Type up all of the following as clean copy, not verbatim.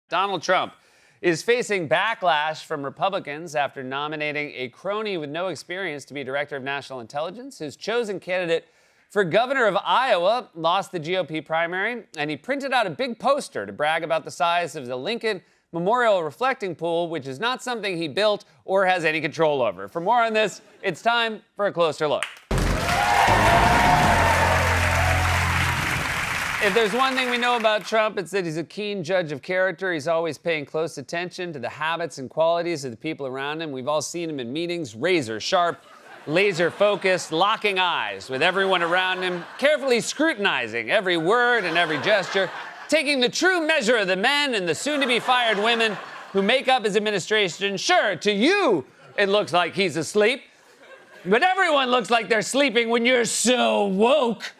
Donald Trump is facing backlash from Republicans after nominating a crony with no experience to be director of national intelligence. His chosen candidate for governor of Iowa lost the GOP primary, and he printed out a big poster to brag about the size of the Lincoln Memorial Reflecting Pool, which is not something he built or has any control over. For more on this, it's time for a closer look. If there's one thing we know about Trump, it's that he's a keen judge of character. He's always paying close attention to the habits and qualities of the people around him. We've all seen him in meetings, razor sharp, laser focused, locking eyes with everyone around him, carefully scrutinizing every word and every gesture, taking the true measure of the men and the soon-to-be-fired women who make up his administration. Sure, to you, it looks like he's asleep, but everyone looks like they're sleeping when you're so woke.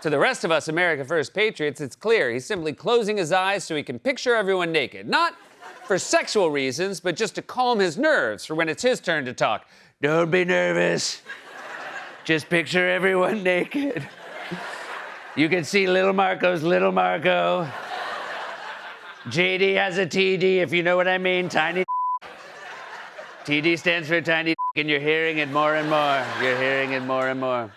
To the rest of us America First patriots, it's clear he's simply closing his eyes so he can picture everyone naked. Not for sexual reasons, but just to calm his nerves for when it's his turn to talk. Don't be nervous. Just picture everyone naked. You can see little Marco's little Marco. JD has a TD, if you know what I mean, tiny. TD stands for tiny, and you're hearing it more and more. You're hearing it more and more.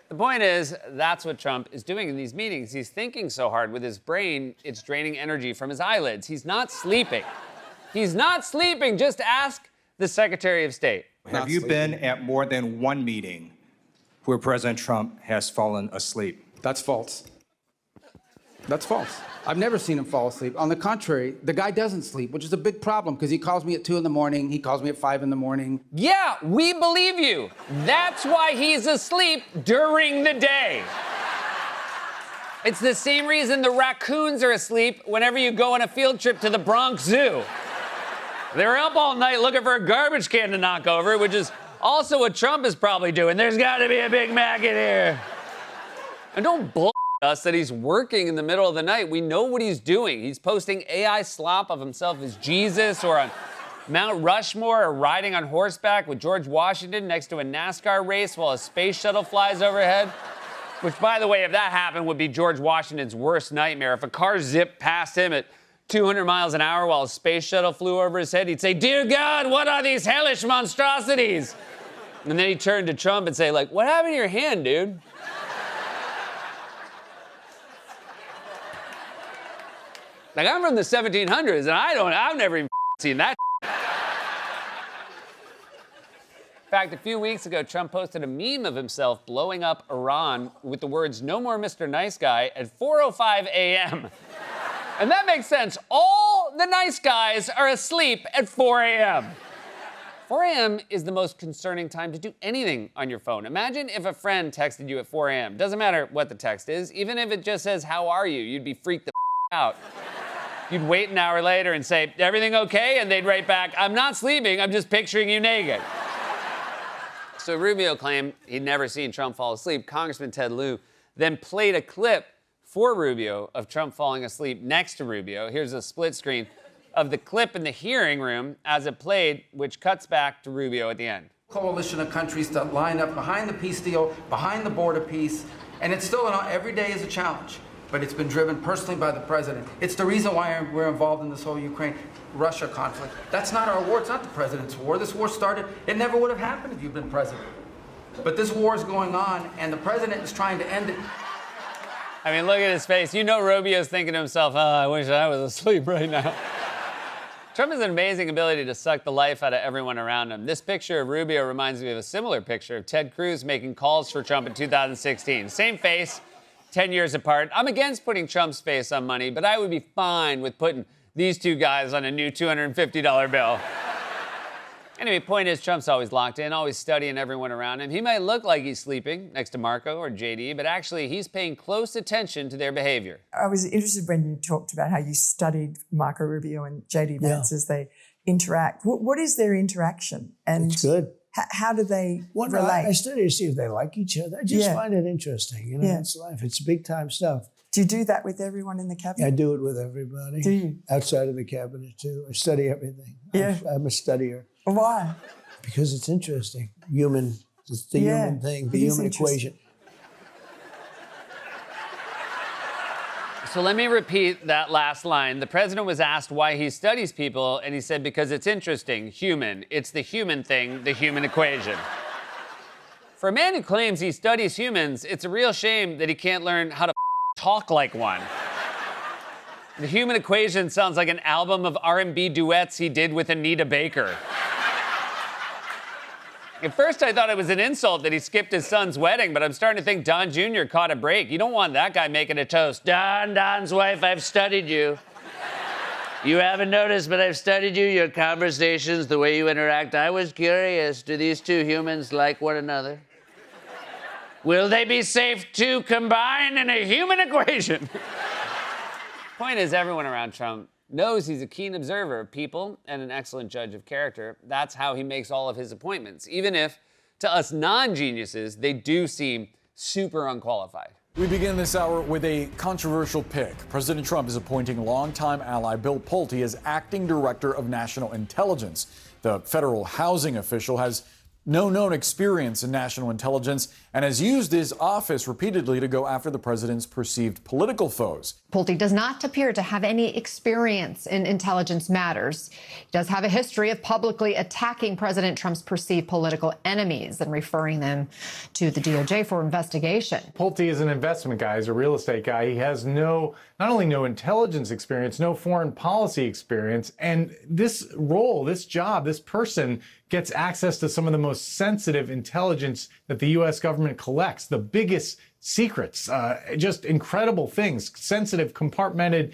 The point is, that's what Trump is doing in these meetings. He's thinking so hard with his brain, it's draining energy from his eyelids. He's not sleeping. He's not sleeping. Just ask the Secretary of State. Have you been at more than one meeting where President Trump has fallen asleep? That's false. That's false. I've never seen him fall asleep. On the contrary, the guy doesn't sleep, which is a big problem because he calls me at 2 in the morning. He calls me at 5 in the morning. Yeah, we believe you. That's why he's asleep during the day. It's the same reason the raccoons are asleep whenever you go on a field trip to the Bronx Zoo. They're up all night looking for a garbage can to knock over, which is also what Trump is probably doing. There's got to be a Big Mac in here. And don't bull us that he's working in the middle of the night. We know what he's doing. He's posting AI slop of himself as Jesus or on Mount Rushmore or riding on horseback with George Washington next to a NASCAR race while a space shuttle flies overhead. Which, by the way, if that happened, would be George Washington's worst nightmare. If a car zipped past him at 200 miles an hour while a space shuttle flew over his head, he'd say, "Dear God, what are these hellish monstrosities?" And then he'd turn to Trump and say, like, "What happened to your hand, dude?" Like, I'm from the 1700s, and I've never even seen that. In fact, a few weeks ago, Trump posted a meme of himself blowing up Iran with the words, "No more Mr. Nice Guy," at 4:05 a.m. And that makes sense. All the nice guys are asleep at 4 a.m. 4 a.m. is the most concerning time to do anything on your phone. Imagine if a friend texted you at 4 a.m. Doesn't matter what the text is. Even if it just says, "How are you?" You'd be freaked the out. You'd wait an hour later and say, "Everything okay?" And they'd write back, "I'm not sleeping, I'm just picturing you naked." So Rubio claimed he'd never seen Trump fall asleep. Congressman Ted Lieu then played a clip for Rubio of Trump falling asleep next to Rubio. Here's a split screen of the clip in the hearing room as it played, which cuts back to Rubio at the end. Coalition of countries that line up behind the peace deal, behind the border peace, and it's still, every day is a challenge. But it's been driven personally by the president. It's the reason why we're involved in this whole Ukraine-Russia conflict. That's not our war. It's not the president's war. This war started, it never would have happened if you'd been president. But this war is going on, and the president is trying to end it. I mean, look at his face. You know Rubio's thinking to himself, "Oh, I wish I was asleep right now." Trump has an amazing ability to suck the life out of everyone around him. This picture of Rubio reminds me of a similar picture of Ted Cruz making calls for Trump in 2016. Same face. 10 years apart. I'm against putting Trump's face on money, but I would be fine with putting these two guys on a new $250 bill. Anyway, point is, Trump's always locked in, always studying everyone around him. He might look like he's sleeping next to Marco or JD, but actually he's paying close attention to their behavior. I was interested when you talked about how you studied Marco Rubio and JD Vance as they interact. What is their interaction? And it's good. How do they relate? I study to see if they like each other. I just find it interesting. It's life. It's big time stuff. Do you do that with everyone in the cabinet? I do it with everybody. Do you? Outside of the cabinet, too. I study everything. Yeah. I'm a studier. Why? Because it's interesting. It's the human thing, the human equation. So let me repeat that last line. The president was asked why he studies people, and he said, because it's interesting, human. It's the human thing, the human equation. For a man who claims he studies humans, it's a real shame that he can't learn how to talk like one. The Human Equation sounds like an album of R&B duets he did with Anita Baker. At first, I thought it was an insult that he skipped his son's wedding, but I'm starting to think Don Jr. caught a break. You don't want that guy making a toast. Don's wife, I've studied you. You haven't noticed, but I've studied you, your conversations, the way you interact. I was curious, do these two humans like one another? Will they be safe to combine in a human equation? Point is, everyone around Trump knows he's a keen observer of people and an excellent judge of character. That's how he makes all of his appointments, even if, to us non-geniuses, they do seem super unqualified. We begin this hour with a controversial pick. President Trump is appointing longtime ally Bill Pulte as acting director of national intelligence. The federal housing official has no known experience in national intelligence and has used his office repeatedly to go after the president's perceived political foes. Pulte does not appear to have any experience in intelligence matters. He does have a history of publicly attacking President Trump's perceived political enemies and referring them to the DOJ for investigation. Pulte is an investment guy. He's a real estate guy. He has not only no intelligence experience, no foreign policy experience. And this role, this job, this person gets access to some of the most sensitive intelligence that the U.S. government collects, the biggest secrets, just incredible things. Sensitive, compartmented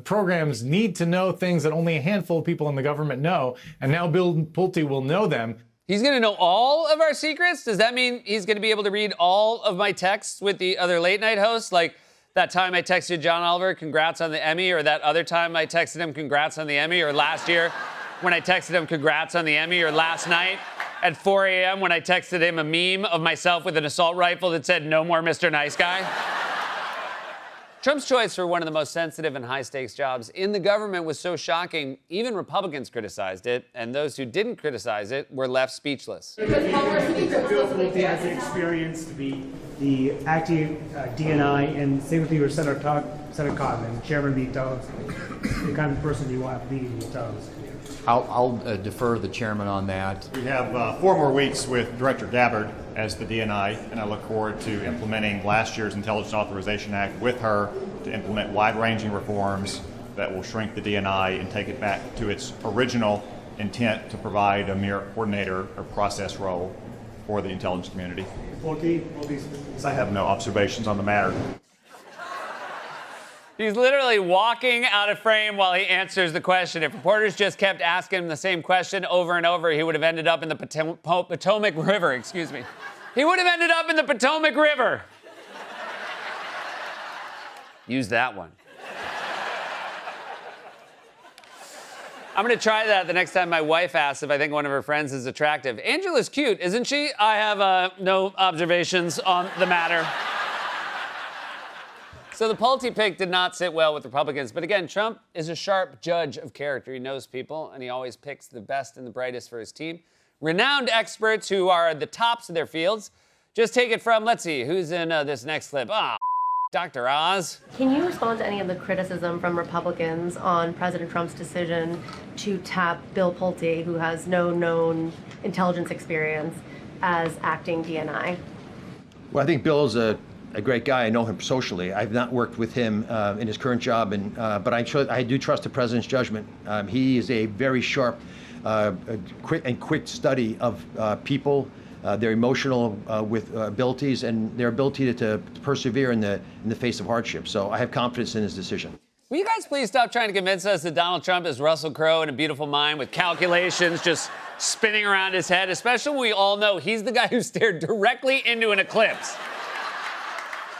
programs need to know things that only a handful of people in the government know. And now Bill Pulte will know them. He's going to know all of our secrets? Does that mean he's going to be able to read all of my texts with the other late night hosts? Like that time I texted John Oliver, congrats on the Emmy, or that other time I texted him, congrats on the Emmy, or last year when I texted him, congrats on the Emmy, or last night at 4 a.m. when I texted him a meme of myself with an assault rifle that said, "No more Mr. Nice Guy." Trump's choice for one of the most sensitive and high-stakes jobs in the government was so shocking, even Republicans criticized it, and those who didn't criticize it were left speechless. Bill Pulte has the experience to be the acting DNI, and same with you, Senator Cotton, Chairman vetoes, the kind of person you want leading vetoes. I'll defer the chairman on that. We have 4 more weeks with Director Gabbard as the DNI, and I look forward to implementing last year's Intelligence Authorization Act with her to implement wide-ranging reforms that will shrink the DNI and take it back to its original intent to provide a mere coordinator or process role for the intelligence community. I have no observations on the matter. He's literally walking out of frame while he answers the question. If reporters just kept asking him the same question over and over, he would have ended up in the Potomac River, excuse me. He would have ended up in the Potomac River. Use that one. I'm gonna try that the next time my wife asks if I think one of her friends is attractive. Angela's cute, isn't she? I have no observations on the matter. So the Pulte pick did not sit well with Republicans. But again, Trump is a sharp judge of character. He knows people, and he always picks the best and the brightest for his team. Renowned experts who are the tops of their fields. Just take it from, let's see, who's in this next clip? Dr. Oz. Can you respond to any of the criticism from Republicans on President Trump's decision to tap Bill Pulte, who has no known intelligence experience, as acting DNI? Well, I think Bill's a great guy. I know him socially. I've not worked with him in his current job, but I do trust the president's judgment. He is a very sharp, quick study of people, their emotional abilities, and their ability to persevere in the face of hardship. So I have confidence in his decision. Will you guys please stop trying to convince us that Donald Trump is Russell Crowe in A Beautiful Mind with calculations just spinning around his head, especially when we all know he's the guy who stared directly into an eclipse.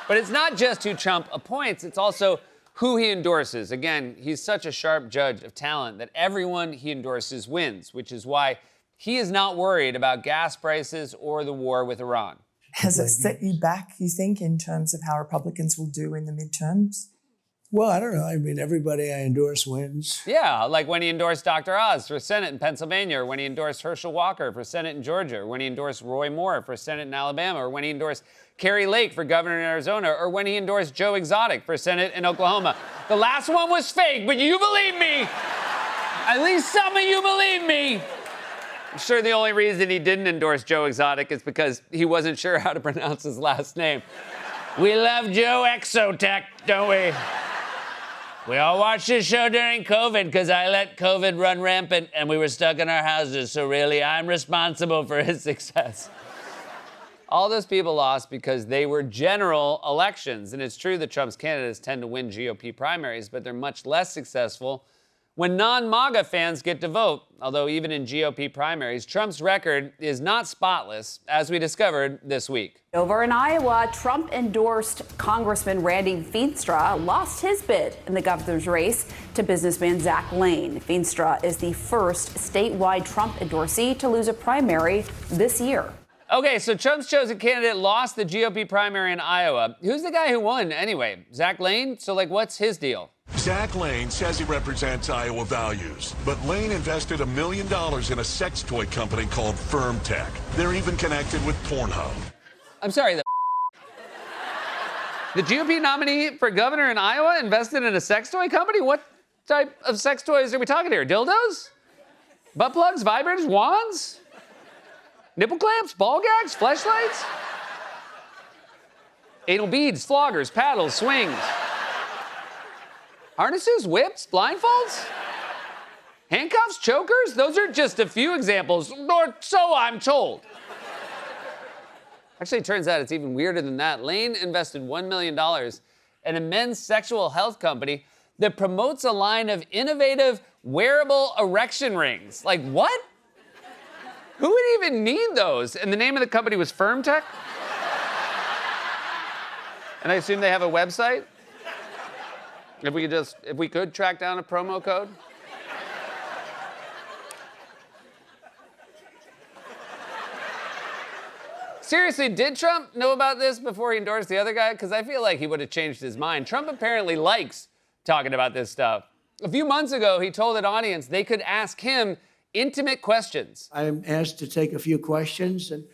But it's not just who Trump appoints, it's also who he endorses. Again, he's such a sharp judge of talent that everyone he endorses wins, which is why he is not worried about gas prices or the war with Iran. Has it set you back, you think, in terms of how Republicans will do in the midterms? Well, I don't know. I mean, everybody I endorse wins. Yeah, like when he endorsed Dr. Oz for Senate in Pennsylvania, or when he endorsed Herschel Walker for Senate in Georgia, or when he endorsed Roy Moore for Senate in Alabama, or when he endorsed Kerry Lake for governor in Arizona, or when he endorsed Joe Exotic for Senate in Oklahoma. The last one was fake, but you believe me. At least some of you believe me. I'm sure the only reason he didn't endorse Joe Exotic is because he wasn't sure how to pronounce his last name. We love Joe Exotech, don't we? We all watched this show during COVID because I let COVID run rampant and we were stuck in our houses, so really I'm responsible for his success. All those people lost because they were general elections, and it's true that Trump's candidates tend to win GOP primaries, but they're much less successful when non-MAGA fans get to vote. Although even in GOP primaries, Trump's record is not spotless, as we discovered this week. Over in Iowa, Trump-endorsed Congressman Randy Feenstra lost his bid in the governor's race to businessman Zach Lane. Feenstra is the first statewide Trump endorsee to lose a primary this year. Okay, so Trump's chosen candidate lost the GOP primary in Iowa. Who's the guy who won anyway? Zach Lane? So, what's his deal? Zach Lane says he represents Iowa values, but Lane invested $1 million in a sex toy company called FirmTech. They're even connected with Pornhub. I'm sorry, the GOP nominee for governor in Iowa invested in a sex toy company? What type of sex toys are we talking here? Dildos? Butt plugs? Vibrators? Wands? Nipple clamps? Ball gags? Fleshlights? Anal beads? Floggers? Paddles? Swings? Harnesses? Whips? Blindfolds? Handcuffs? Chokers? Those are just a few examples, or so I'm told. Actually, it turns out it's even weirder than that. Lane invested $1 million in a men's sexual health company that promotes a line of innovative wearable erection rings. Like, what? Who would even need those? And the name of the company was FirmTech? And I assume they have a website? If we could track down a promo code? Seriously, did Trump know about this before he endorsed the other guy? Because I feel like he would have changed his mind. Trump apparently likes talking about this stuff. A few months ago, he told an audience they could ask him intimate questions. I'm asked to take a few questions, and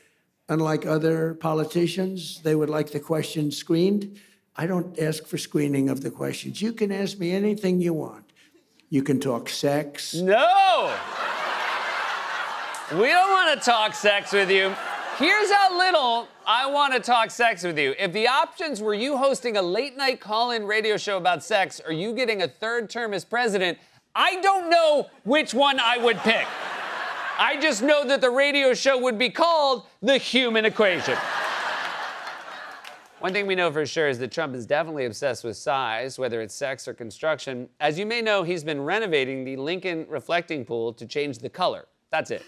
unlike other politicians, they would like the questions screened. I don't ask for screening of the questions. You can ask me anything you want. You can talk sex. No! We don't want to talk sex with you. Here's how little I want to talk sex with you. If the options were you hosting a late-night call-in radio show about sex or you getting a third term as president, I don't know which one I would pick. I just know that the radio show would be called The Human Equation. One thing we know for sure is that Trump is definitely obsessed with size, whether it's sex or construction. As you may know, he's been renovating the Lincoln reflecting pool to change the color. That's it.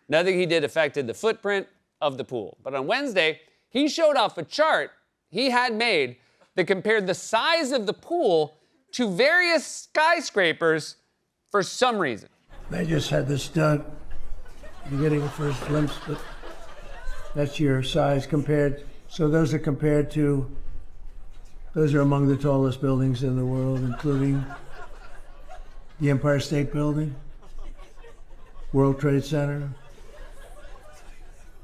Nothing he did affected the footprint of the pool. But on Wednesday, he showed off a chart he had made that compared the size of the pool to various skyscrapers for some reason. I just had this done. You're getting a first glimpse, but that's your size compared. So those are among the tallest buildings in the world, including the Empire State Building, World Trade Center,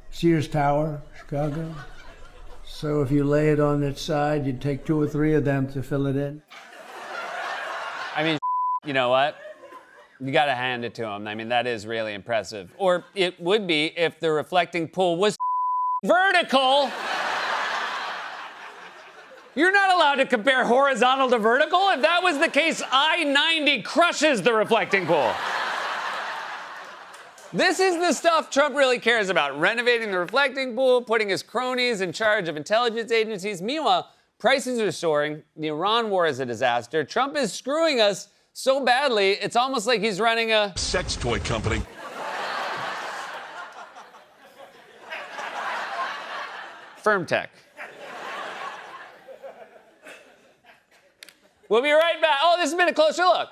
Sears Tower, Chicago. So if you lay it on its side, you'd take 2 or 3 of them to fill it in. I mean, you know what? You gotta hand it to him. I mean, that is really impressive. Or it would be if the reflecting pool was vertical. You're not allowed to compare horizontal to vertical. If that was the case, I-90 crushes the reflecting pool. This is the stuff Trump really cares about, renovating the reflecting pool, putting his cronies in charge of intelligence agencies. Meanwhile, prices are soaring. The Iran war is a disaster. Trump is screwing us so badly, it's almost like he's running a sex toy company. FirmTech. We'll be right back. Oh, this has been a closer look.